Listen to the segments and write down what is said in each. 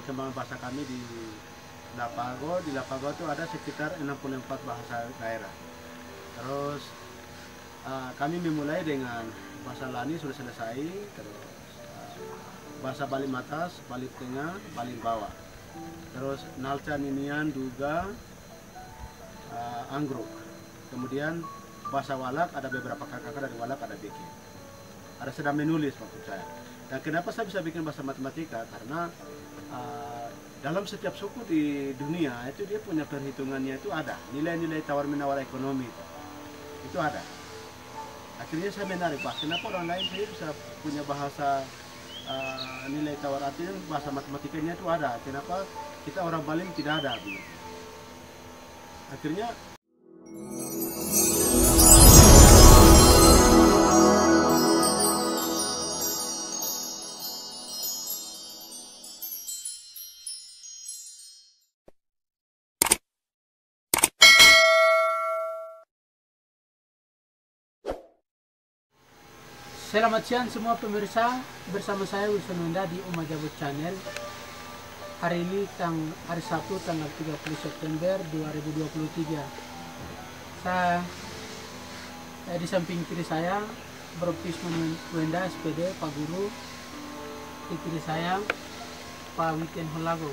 perkembangan bahasa kami di Lapago. Di Lapago itu ada sekitar 64 bahasa daerah. Terus kami memulai dengan bahasa Lani sudah selesai, terus bahasa Bali Matas, Bali Tengah, Bali Bawah. Terus Nalca, Ninian, Duga, Anggruk. Kemudian bahasa Walak ada beberapa kakak dari Walak, ada bikin. Ada sedang menulis maksud saya. Dan kenapa saya bisa bikin bahasa matematika? Karena dalam setiap suku di dunia itu dia punya perhitungannya, itu ada nilai-nilai tawar menawar ekonomi itu ada. Akhirnya saya menarik, Pak, kenapa orang lain saya bisa punya bahasa nilai tawar, artinya bahasa matematikanya itu ada, kenapa kita orang Bali tidak ada gitu. Akhirnya selamat siang semua pemirsa, bersama saya Wilson Wenda di Uma Jabut Channel. Hari ini hari Sabtu tanggal 30 September 2023. Saya di samping kiri saya Bro Pisman Wenda SPD, Pak Guru. Di kiri saya Pak Witen Holago,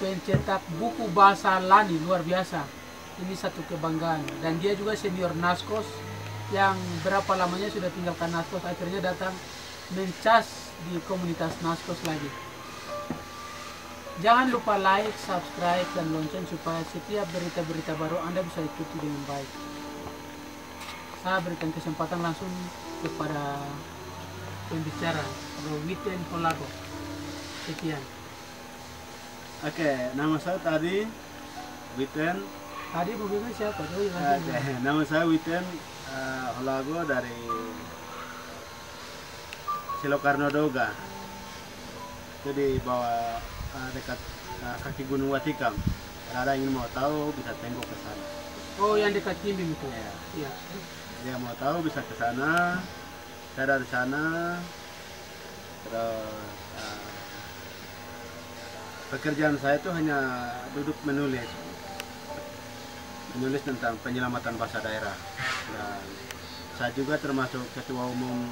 pencetak buku bahasa Lani luar biasa. Ini satu kebanggaan, dan dia juga senior Naskos yang berapa lamanya sudah tinggalkan Naskos, akhirnya datang mencas di komunitas Naskos lagi. Jangan lupa like, subscribe, dan lonceng supaya setiap berita-berita baru Anda bisa ikuti dengan baik. Saya berikan kesempatan langsung kepada pembicara, Witen Holago. Sekian. Oke, nama saya tadi Witen. Tadi mobilnya siapa? Nama saya Witen Holago dari Silokarno Doga. Itu di bawah dekat kaki Gunung Watikam. Kalau ada ingin mau tahu bisa tengok ke sana. Oh, yang dekat Kimbim itu. Iya. Dia mau tahu bisa ke sana. Saya dari sana. Terus pekerjaan saya itu hanya duduk menulis tentang penyelamatan bahasa daerah. Dan saya juga termasuk ketua umum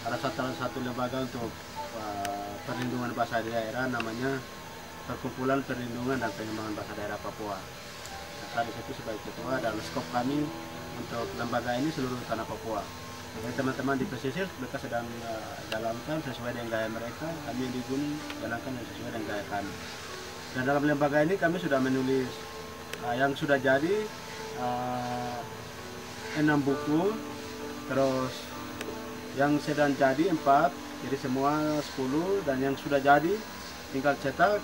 salah satu lembaga untuk perlindungan bahasa daerah, namanya Perkumpulan Perlindungan dan Pengembangan Bahasa Daerah Papua. Nah, saya di situ sebagai ketua, dan skop kami untuk lembaga ini seluruh tanah Papua. Jadi teman-teman di pesisir mereka sedang jalankan sesuai dengan gaya mereka, kami yang di gunung jalankan sesuai dengan gaya kami. Dan dalam lembaga ini kami sudah menulis yang sudah jadi 6 buku, terus yang sedang jadi 4, jadi semua 10, dan yang sudah jadi tinggal cetak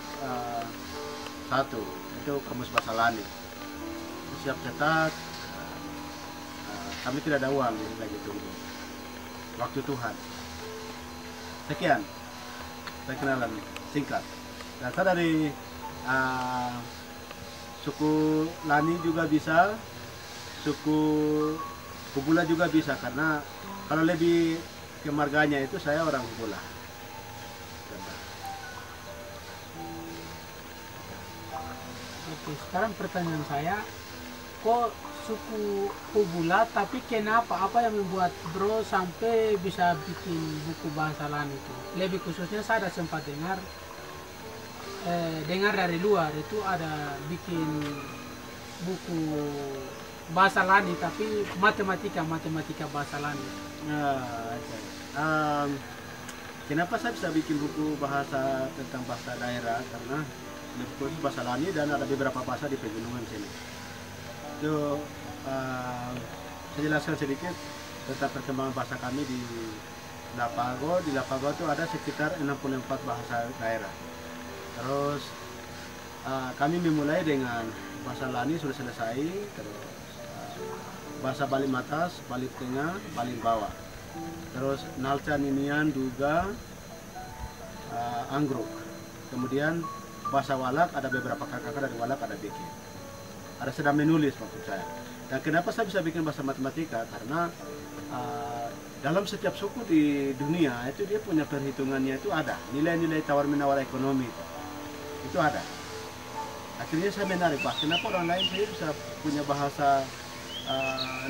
1, itu Kamus Bahasa Lani. Siap cetak, kami tidak ada uang, jadi lagi tunggu waktu Tuhan. Sekian perkenalan singkat. Dan saya dari suku Lani juga bisa, suku Hubula juga bisa, karena kalau lebih ke marganya itu saya orang Hubula. Oke, sekarang pertanyaan saya, kok suku Hubula, tapi kenapa, apa yang membuat Bro sampai bisa bikin buku bahasa Lani itu? Lebih khususnya saya ada sempat dengar dari luar itu ada bikin buku bahasa Lani, tapi matematika bahasa Lani. Kenapa saya bisa bikin buku bahasa tentang bahasa daerah? Karena lebih khusus bahasa Lani dan ada beberapa bahasa di pegunungan sini. Itu saya jelaskan sedikit tentang perkembangan bahasa kami di Lapago. Di Lapago itu ada sekitar 64 bahasa daerah. Terus kami memulai dengan bahasa Lani sudah selesai, terus bahasa Bali Matas, Bali Tengah, Bali Bawah. Terus Nalca, Ninian, Duga, Anggruk. Kemudian bahasa Walak ada beberapa kakak dari Walak, ada bikin. ada sedang menulis maksud saya. Dan kenapa saya bisa bikin bahasa matematika? Karena dalam setiap suku di dunia itu dia punya perhitungannya, itu ada nilai-nilai tawar-menawar ekonomi itu ada. Akhirnya saya menarik, Pak, kenapa orang lain saya bisa punya bahasa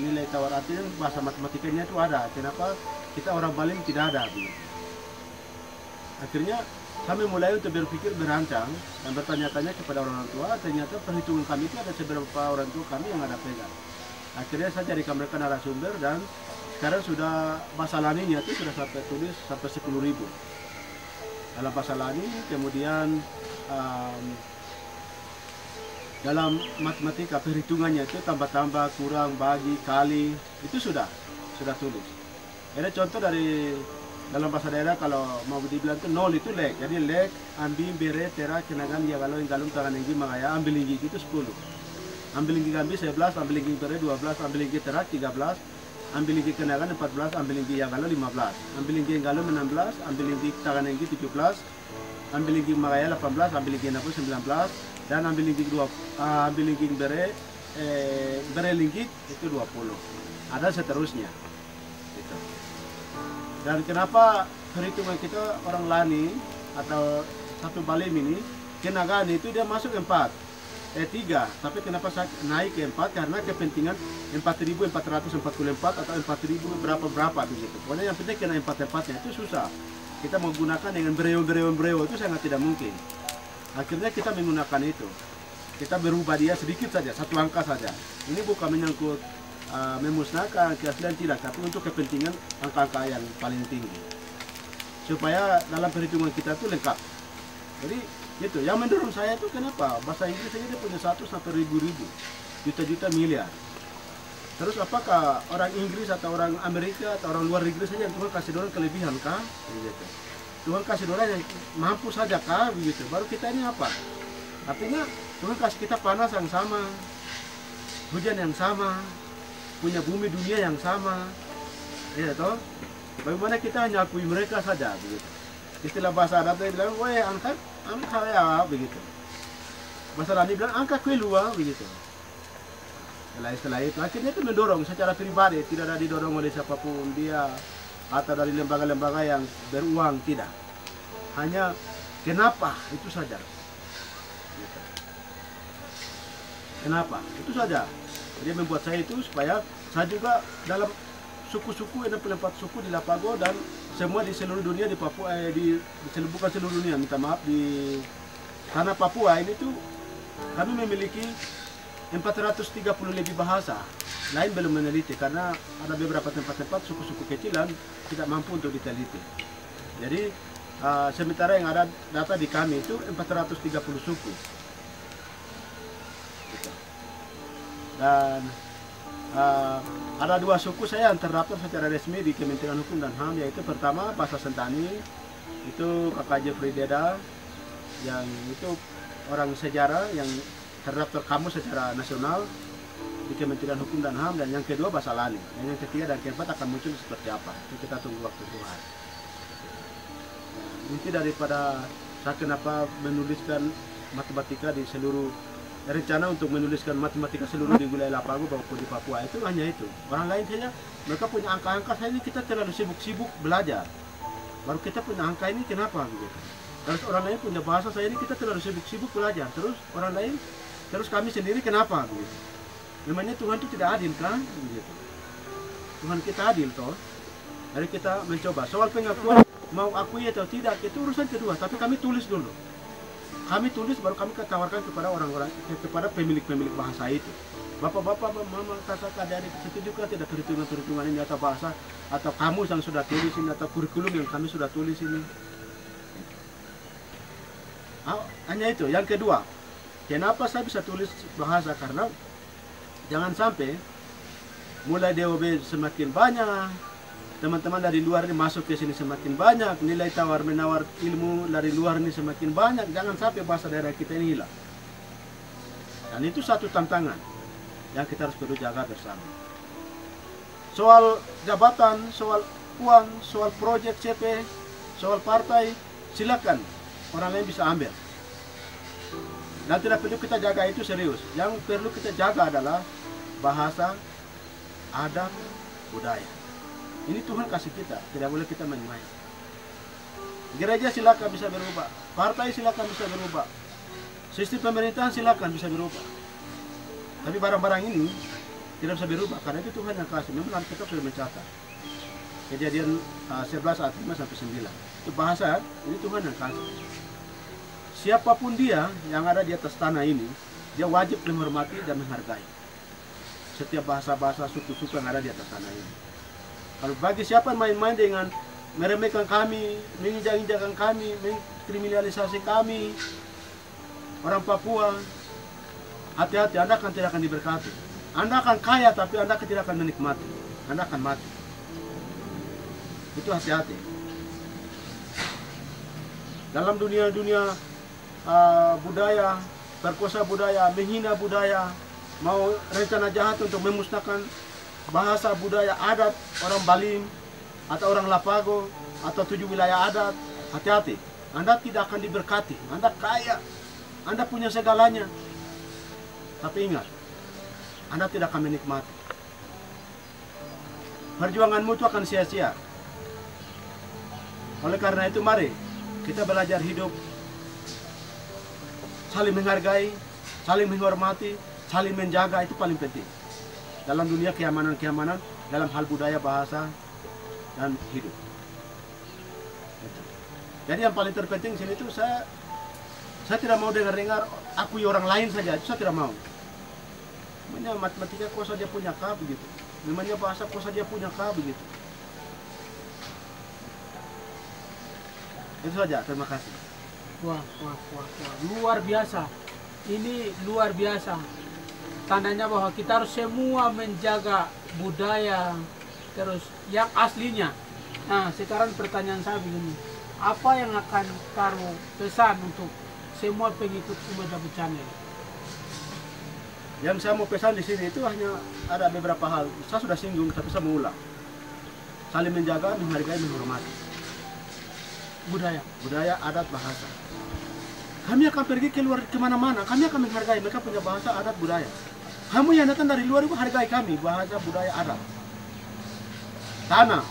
nilai tawar, artinya bahasa matematikanya itu ada, kenapa kita orang Bali tidak ada gitu. Akhirnya kami mulai untuk berpikir, berancang dan bertanya-tanya kepada orang tua. Ternyata perhitungan kami itu ada beberapa orang tua kami yang ada pegang. Akhirnya saya jadikan mereka narasumber, dan sekarang sudah bahasa laninya itu sudah sampai tulis sampai 10.000 dalam bahasa lani. Kemudian dalam matematika perhitungannya itu tambah-tambah, kurang, bagi, kali, itu sudah tulis. Ada contoh dari dalam bahasa daerah, kalau mau dibilang itu nol itu lek. Jadi lek, ambil, bere, tera, kenagan, ya kalau galung, tangan inggi, makanya ambil inggi itu 10. Ambil inggi ambil 11, ambil inggi bere 12, ambil inggi tera 13, ambil inggi kenagan 14, ambil inggi ya kalau 15, ambil inggi galung 16, ambil inggi tangan inggi 17, ambil inggi makanya 18, ambil inggi napu 19, dan ambil inggi bere linggi itu 20. Ada seterusnya gitu. Dan kenapa perhitungan kita orang Lani atau satu Bali ini, kenagaan itu dia masuk 3, tapi kenapa saya naik ke 4? Karena kepentingan 4.444 atau 4.000 berapa begitu. Pokoknya yang penting kena 4-4-nya, itu susah. Kita menggunakan dengan breo itu sangat tidak mungkin. Akhirnya kita menggunakan itu. Kita berubah dia sedikit saja, satu angka saja. Ini bukan menyangkut memusnahkan keaslian, tidak, tapi untuk kepentingan angka-angka yang paling tinggi. Supaya dalam perhitungan kita itu lengkap. Jadi itu yang mendorong saya itu, kenapa bahasa Inggris saja dia punya 100 sampai ribu-ribu, juta-juta, miliar. Terus apakah orang Inggris atau orang Amerika atau orang luar negeri saja yang Tuhan kasih dorang kelebihan kah? Begitu. Tuhan kasih dorang yang mampu saja kah? Begitu. Baru kita ini apa? Artinya Tuhan kasih kita panas yang sama, hujan yang sama, punya bumi dunia yang sama, ya toh. Bagaimana kita hanya akui mereka saja begitu. Istilah bahasa Arab dia bilang, "Weh, angkat ya," begitu. Bahasa Arab bilang, "Angkat kue luar," begitu. Setelah itu akhirnya itu mendorong secara pribadi, tidak ada didorong oleh siapapun dia atau dari lembaga-lembaga yang beruang, tidak. Hanya kenapa, itu saja. Gitu. Kenapa? Itu saja. Dia membuat saya itu supaya saya juga dalam suku-suku, ada 4 suku di Lapago dan semua di seluruh dunia, di Papua, bukan seluruh dunia, minta maaf, di tanah Papua ini tuh kami memiliki 430 lebih bahasa. Lain belum meneliti karena ada beberapa tempat-tempat suku-suku kecilan tidak mampu untuk diteliti. Jadi sementara yang ada data di kami itu 430 suku. Dan ada 2 suku saya yang terdaftar secara resmi di Kementerian Hukum dan HAM, yaitu pertama Bahasa Sentani, itu Kakak Jeffrey Deda, yang itu orang sejarah yang terdaftar kamus secara nasional di Kementerian Hukum dan HAM, dan yang kedua Bahasa Lani, dan yang ketiga dan keempat akan muncul seperti apa, itu kita tunggu waktu Tuhan. Inti daripada saya kenapa menuliskan matematika di seluruh, rencana untuk menuliskan matematika seluruh di wilayah Lapago maupun di Papua itu hanya itu. Orang lain saja mereka punya angka-angka, saya ini kita terlalu sibuk-sibuk belajar. Baru kita punya angka ini, kenapa begitu? Terus orang lain punya bahasa, saya ini kita terlalu sibuk-sibuk belajar. Terus orang lain, terus kami sendiri kenapa begitu? Memangnya Tuhan itu tidak adil kan? Begitu. Tuhan kita adil toh. Jadi kita mencoba. Soal pengakuan mau akui atau tidak itu urusan kedua, tapi kami tulis dulu. Kami tulis baru kami tawarkan kepada orang-orang, kepada pemilik-pemilik bahasa itu. Bapak-bapak, mama, kakak, adik, setujukah tidak perhitungan-perhitungan ini atau bahasa atau kamus yang sudah tulis ini atau kurikulum yang kami sudah tulis ini. Hanya itu. Yang kedua, kenapa saya bisa tulis bahasa? Karena jangan sampai mulai DOB semakin banyak, teman-teman dari luar ini masuk ke sini semakin banyak, nilai tawar-menawar ilmu dari luar ini semakin banyak, jangan sampai bahasa daerah kita ini hilang. Dan itu satu tantangan yang kita harus perlu jaga bersama. Soal jabatan, soal uang, soal proyek CP, soal partai, silakan orang lain bisa ambil. Dan tidak perlu kita jaga itu serius. Yang perlu kita jaga adalah bahasa, adat, budaya. Ini Tuhan kasih kita, tidak boleh kita main-main. Gereja silakan bisa berubah, partai silakan bisa berubah, sistem pemerintahan silakan bisa berubah. Tapi barang-barang ini tidak bisa berubah karena itu Tuhan yang kasih. Memang Alkitab sudah mencatat. Kejadian 11 ayat 5 sampai 9. Itu bahasa, ini Tuhan yang kasih. Siapapun dia yang ada di atas tanah ini, dia wajib menghormati dan menghargai setiap bahasa-bahasa suku-suku yang ada di atas tanah ini. Kalau bagi siapa main-main dengan meremehkan kami, menginjak-injakkan kami, mengkriminalisasi kami, orang Papua, hati-hati, Anda tidak akan diberkati. Anda akan kaya tapi Anda tidak akan menikmati. Anda akan mati. Itu hati-hati. Dalam dunia-dunia budaya, berkuasa budaya, menghina budaya, mau rencana jahat untuk memusnahkan bahasa, budaya, adat orang Balim atau orang Lapago atau 7 wilayah adat, hati-hati. Anda tidak akan diberkati. Anda kaya, Anda punya segalanya, tapi ingat, Anda tidak akan menikmati. Perjuanganmu itu akan sia-sia. Oleh karena itu mari kita belajar hidup saling menghargai, saling menghormati, saling menjaga, itu paling penting dalam dunia keamanan-keamanan, dalam hal budaya, bahasa, dan hidup. Jadi yang paling terpenting sini itu saya tidak mau dengar-dengar akui orang lain saja, itu saya tidak mau. Namanya matematika kosa dia punya K begitu, namanya bahasa kosa dia punya K begitu. Itu saja, terima kasih. Wah, luar biasa. Ini luar biasa. Tandanya bahwa kita harus semua menjaga budaya terus yang aslinya. Nah, sekarang pertanyaan saya begini, apa yang akan taruh pesan untuk semua pengikut Uma Jabu Channel? Yang saya mau pesan di sini itu hanya ada beberapa hal. Saya sudah singgung, tapi saya mau ulang. Saling menjaga, menghargai, menghormati budaya, adat, bahasa. Kami akan pergi keluar kemana-mana, kami akan menghargai mereka punya bahasa, adat, budaya. Kamu yang datang dari luar itu hargai kami, bahasa, budaya, adat. Tanah,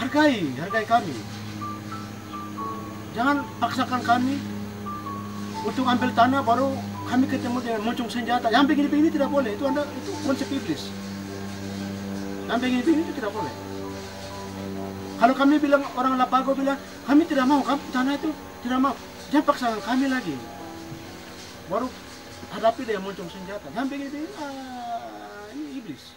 hargai kami. Jangan paksakan kami untuk ambil tanah baru kami ketemu dengan muncung senjata. Yang begini-begini tidak boleh, itu konsep iblis. Yang begini-begini itu tidak boleh. Kalau kami bilang, orang Lapago bilang, kami tidak mau, kami tanah itu tidak mau. Jangan paksakan kami lagi. Baru hadapi dia muncung senjata. Yang begini-begini, ini iblis.